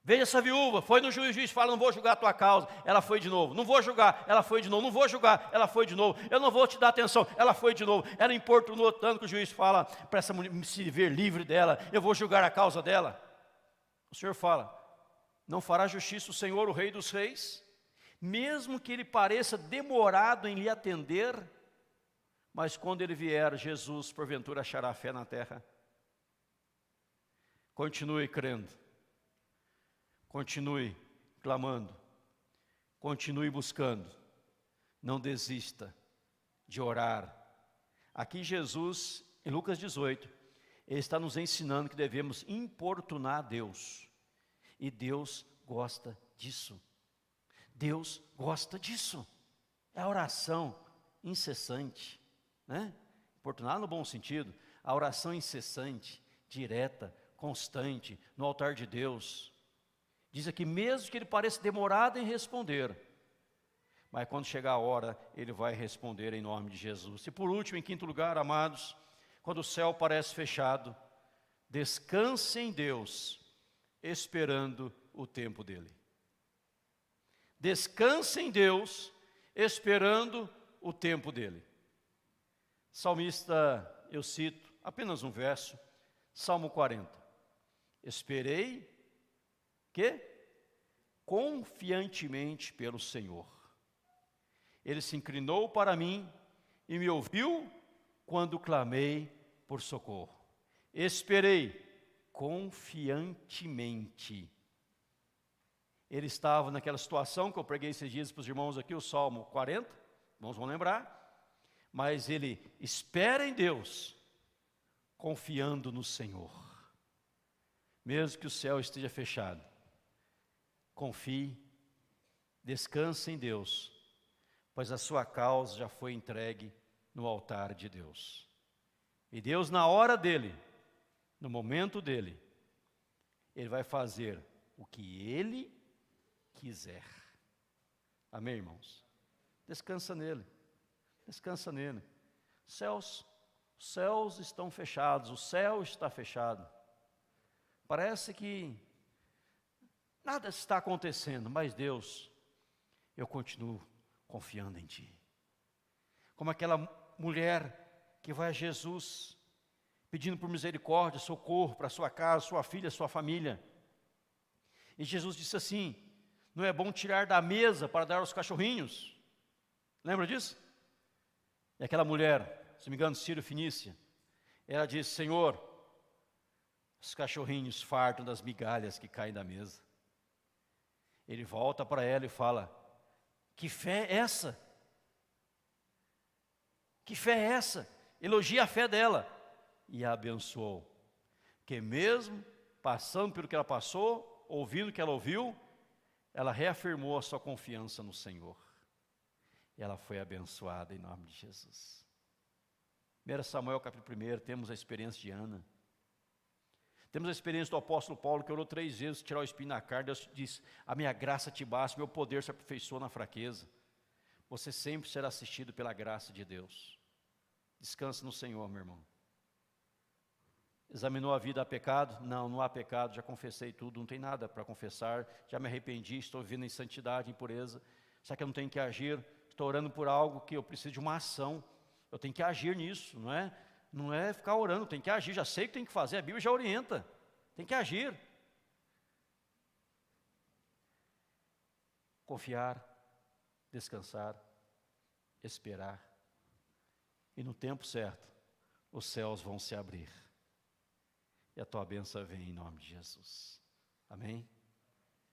Veja essa viúva, foi no juiz, o juiz fala: não vou julgar a tua causa, ela foi de novo. Não vou julgar, ela foi de novo. Não vou julgar, ela foi de novo. Eu não vou te dar atenção, ela foi de novo. Ela importunou tanto que o juiz fala para essa mulher se ver livre dela: eu vou julgar a causa dela. O Senhor fala: não fará justiça o Senhor, o Rei dos Reis? Mesmo que ele pareça demorado em lhe atender, mas quando ele vier, Jesus porventura achará fé na terra? Continue crendo. Continue clamando, continue buscando, não desista de orar. Aqui Jesus, em Lucas 18, ele está nos ensinando que devemos importunar a Deus. E Deus gosta disso. Deus gosta disso. É a oração incessante, né? Importunar no bom sentido, a oração incessante, direta, constante, no altar de Deus. Diz aqui, mesmo que ele pareça demorado em responder, mas quando chegar a hora, ele vai responder em nome de Jesus. E por último, em quinto lugar, amados, quando o céu parece fechado, descanse em Deus, esperando o tempo dele. Descanse em Deus, esperando o tempo dele. Salmista, eu cito apenas um verso, Salmo 40. Esperei confiantemente pelo Senhor. Ele se inclinou para mim e me ouviu quando clamei por socorro. Esperei confiantemente. Ele estava naquela situação que eu preguei esses dias para os irmãos aqui, o Salmo 40, irmãos vão lembrar, mas ele espera em Deus, confiando no Senhor. Mesmo que o céu esteja fechado, confie, descanse em Deus, pois a sua causa já foi entregue no altar de Deus. E Deus, na hora dele, no momento dele, ele vai fazer o que ele quiser. Amém, irmãos? Descansa nele, descansa nele. Os céus estão fechados, o céu está fechado. Parece que nada está acontecendo, mas Deus, eu continuo confiando em Ti. Como aquela mulher que vai a Jesus, pedindo por misericórdia, socorro para sua casa, sua filha, sua família. E Jesus disse assim: não é bom tirar da mesa para dar aos cachorrinhos? Lembra disso? E aquela mulher, se não me engano, Ciro Fenícia, ela disse: Senhor, os cachorrinhos fartam das migalhas que caem da mesa. Ele volta para ela e fala: que fé é essa? Que fé é essa? Elogia a fé dela. E a abençoou. Que mesmo passando pelo que ela passou, ouvindo o que ela ouviu, ela reafirmou a sua confiança no Senhor. e ela foi abençoada em nome de Jesus. 1 Samuel capítulo 1, temos a experiência de Ana. Temos a experiência do apóstolo Paulo, que orou 3 vezes, tirar o espinho na carne. Deus disse: a minha graça te basta, meu poder se aperfeiçoa na fraqueza. Você sempre será assistido pela graça de Deus. Descanse no Senhor, meu irmão. Examinou a vida, há pecado? Não, não há pecado, já confessei tudo, não tem nada para confessar, já me arrependi, estou vivendo em santidade, em pureza. Será que eu não tenho que agir? Estou orando por algo que eu preciso de uma ação, eu tenho que agir nisso, não é? Não é ficar orando, tem que agir, já sei o que tem que fazer, a Bíblia já orienta, tem que agir. Confiar, descansar, esperar, e no tempo certo, os céus vão se abrir. E a tua bênção vem em nome de Jesus. Amém?